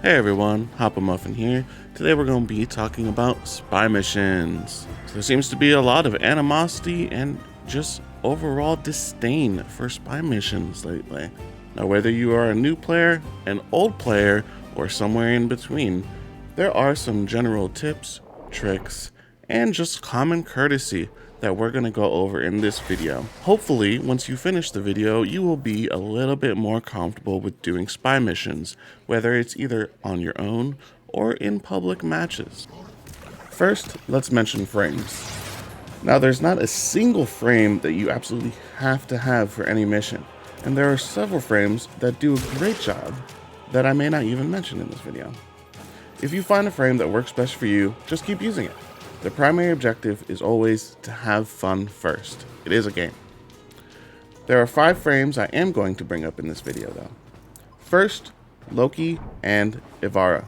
Hey everyone, Hop-a-Muffin here. Today we're going to be talking about spy missions. So there seems to be a lot of animosity and just overall disdain for spy missions lately. Now whether you are a new player, an old player, or somewhere in between, there are some general tips, tricks, and just common courtesy that we're going to go over in this video. Hopefully, once you finish the video, you will be a little bit more comfortable with doing spy missions, whether it's either on your own or in public matches. First, let's mention frames. Now, there's not a single frame that you absolutely have to have for any mission, and there are several frames that do a great job that I may not even mention in this video. If you find a frame that works best for you, just keep using it. The primary objective is always to have fun first. It is a game. There are 5 frames I am going to bring up in this video though. First, Loki and Ivara.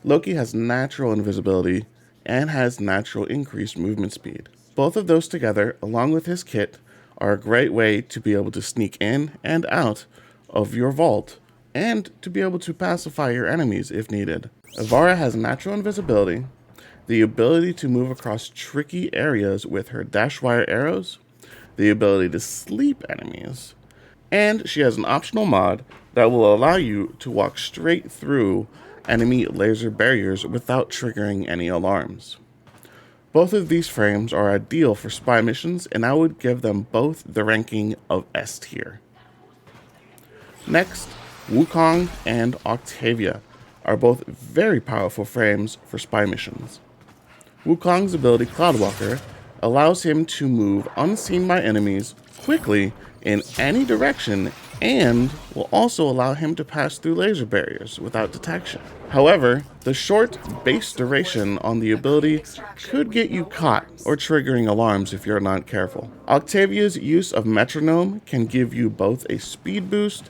Loki has natural invisibility and has natural increased movement speed. Both of those together, along with his kit, are a great way to be able to sneak in and out of your vault and to be able to pacify your enemies if needed. Ivara has natural invisibility, the ability to move across tricky areas with her dash wire arrows, the ability to sleep enemies, and she has an optional mod that will allow you to walk straight through enemy laser barriers without triggering any alarms. Both of these frames are ideal for spy missions, and I would give them both the ranking of S tier. Next, Wukong and Octavia are both very powerful frames for spy missions. Wukong's ability Cloudwalker allows him to move unseen by enemies quickly in any direction and will also allow him to pass through laser barriers without detection. However, the short base duration on the ability could get you caught or triggering alarms if you're not careful. Octavia's use of Metronome can give you both a speed boost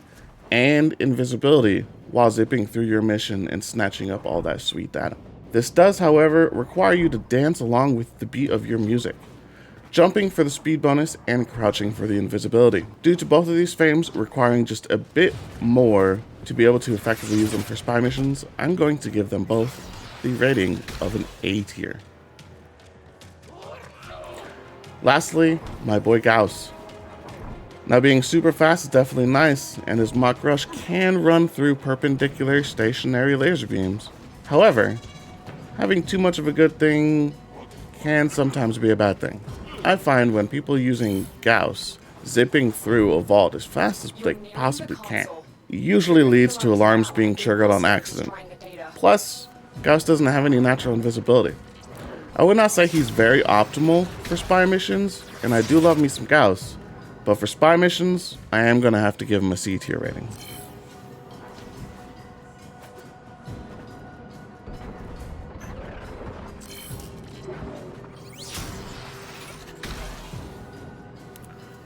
and invisibility while zipping through your mission and snatching up all that sweet data. This does, however, require you to dance along with the beat of your music, jumping for the speed bonus and crouching for the invisibility. Due to both of these frames requiring just a bit more to be able to effectively use them for spy missions, I'm going to give them both the rating of an A tier. Lastly, my boy Gauss. Now being super fast is definitely nice, and his Mach Rush can run through perpendicular stationary laser beams. However, having too much of a good thing can sometimes be a bad thing. I find when people using Gauss zipping through a vault as fast as they possibly can, it usually leads to alarms being triggered on accident. Plus, Gauss doesn't have any natural invisibility. I would not say he's very optimal for spy missions, and I do love me some Gauss, but for spy missions, I am going to have to give him a C tier rating.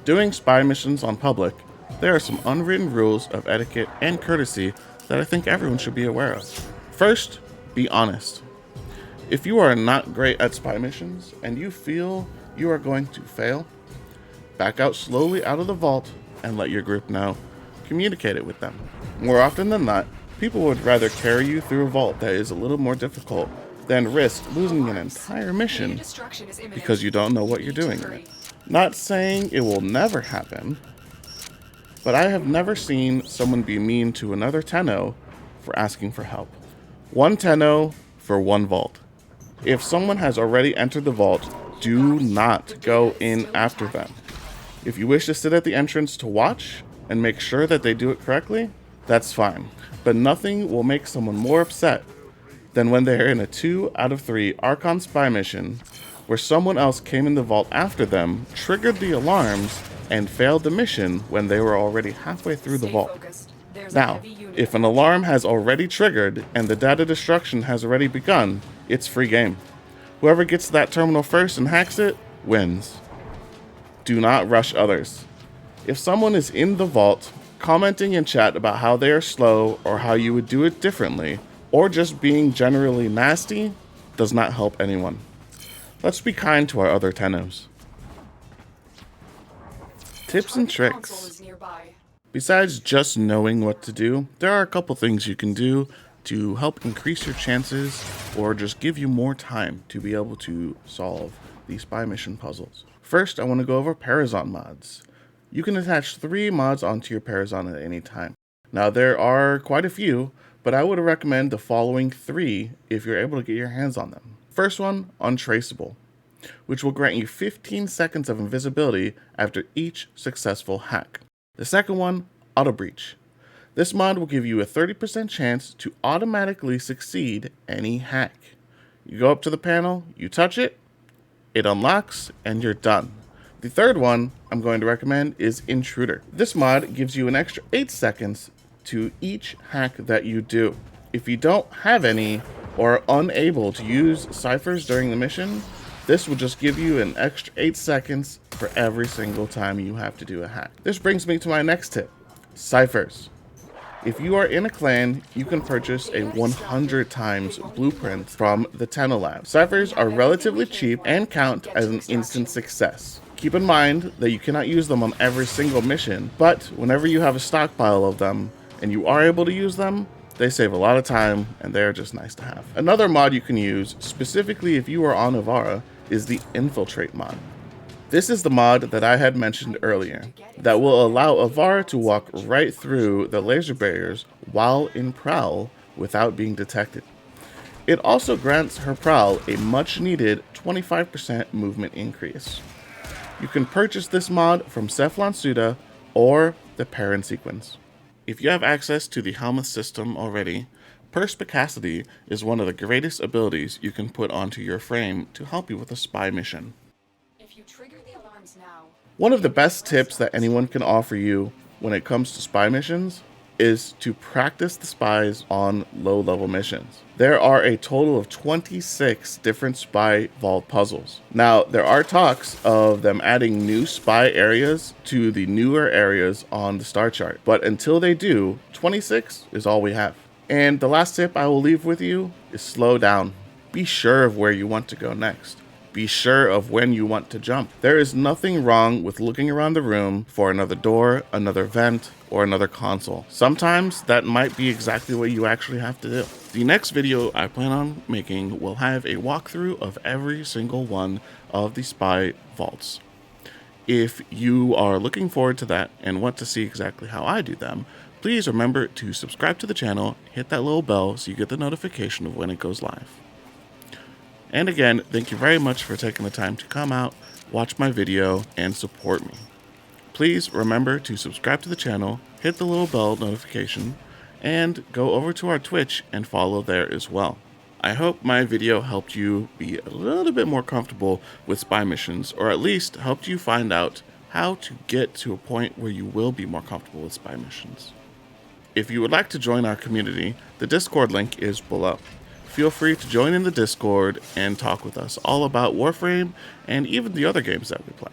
Doing spy missions on public, there are some unwritten rules of etiquette and courtesy that I think everyone should be aware of. First, be honest. If you are not great at spy missions and you feel you are going to fail, back out slowly out of the vault and let your group know. Communicate it with them. More often than not, people would rather carry you through a vault that is a little more difficult than risk losing an entire mission because you don't know what you're doing in it. Not saying it will never happen, but I have never seen someone be mean to another Tenno for asking for help. One Tenno for one vault. If someone has already entered the vault, do not go in after them. If you wish to sit at the entrance to watch and make sure that they do it correctly, that's fine. But nothing will make someone more upset than when they're in a 2 out of 3 Archon spy mission where someone else came in the vault after them, triggered the alarms, and failed the mission when they were already halfway through the vault. Now, if an alarm has already triggered and the data destruction has already begun, it's free game. Whoever gets to that terminal first and hacks it, wins. Do not rush others. If someone is in the vault, commenting in chat about how they are slow or how you would do it differently, or just being generally nasty, does not help anyone. Let's be kind to our other Tennos. Tips and tricks. Besides just knowing what to do, there are a couple things you can do to help increase your chances or just give you more time to be able to solve the spy mission puzzles. First, I want to go over Parazon mods. You can attach 3 mods onto your Parazon at any time. Now, there are quite a few, but I would recommend the following 3 if you're able to get your hands on them. First one, Untraceable, which will grant you 15 seconds of invisibility after each successful hack. The second one, Auto Breach. This mod will give you a 30% chance to automatically succeed any hack. You go up to the panel, you touch it, it unlocks, and you're done. The third one I'm going to recommend is Intruder. This mod gives you an extra 8 seconds to each hack that you do. If you don't have any or are unable to use ciphers during the mission, this will just give you an extra 8 seconds for every single time you have to do a hack. This brings me to my next tip, ciphers. If you are in a clan, you can purchase a 100 times blueprint from the Tenno Lab. Ciphers are relatively cheap and count as an instant success. Keep in mind that you cannot use them on every single mission, but whenever you have a stockpile of them and you are able to use them, they save a lot of time and they're just nice to have. Another mod you can use, specifically if you are on Avara, is the Infiltrate mod. This is the mod that I had mentioned earlier that will allow Avara to walk right through the laser barriers while in Prowl without being detected. It also grants her Prowl a much needed 25% movement increase. You can purchase this mod from Cephalon Suda or the Perrin sequence. If you have access to the Helmuth system already, Perspicacity is one of the greatest abilities you can put onto your frame to help you with a spy mission. One of the best tips that anyone can offer you when it comes to spy missions is to practice the spies on low-level missions. There are a total of 26 different spy vault puzzles. Now, there are talks of them adding new spy areas to the newer areas on the star chart, but until they do, 26 is all we have. And the last tip I will leave with you is slow down. Be sure of where you want to go next. Be sure of when you want to jump. There is nothing wrong with looking around the room for another door, another vent, or another console. Sometimes that might be exactly what you actually have to do. The next video I plan on making will have a walkthrough of every single one of the spy vaults. If you are looking forward to that and want to see exactly how I do them, please remember to subscribe to the channel, hit that little bell so you get the notification of when it goes live. And again, thank you very much for taking the time to come out, watch my video, and support me. Please remember to subscribe to the channel, hit the little bell notification, and go over to our Twitch and follow there as well. I hope my video helped you be a little bit more comfortable with spy missions, or at least helped you find out how to get to a point where you will be more comfortable with spy missions. If you would like to join our community, the Discord link is below. Feel free to join in the Discord and talk with us all about Warframe and even the other games that we play.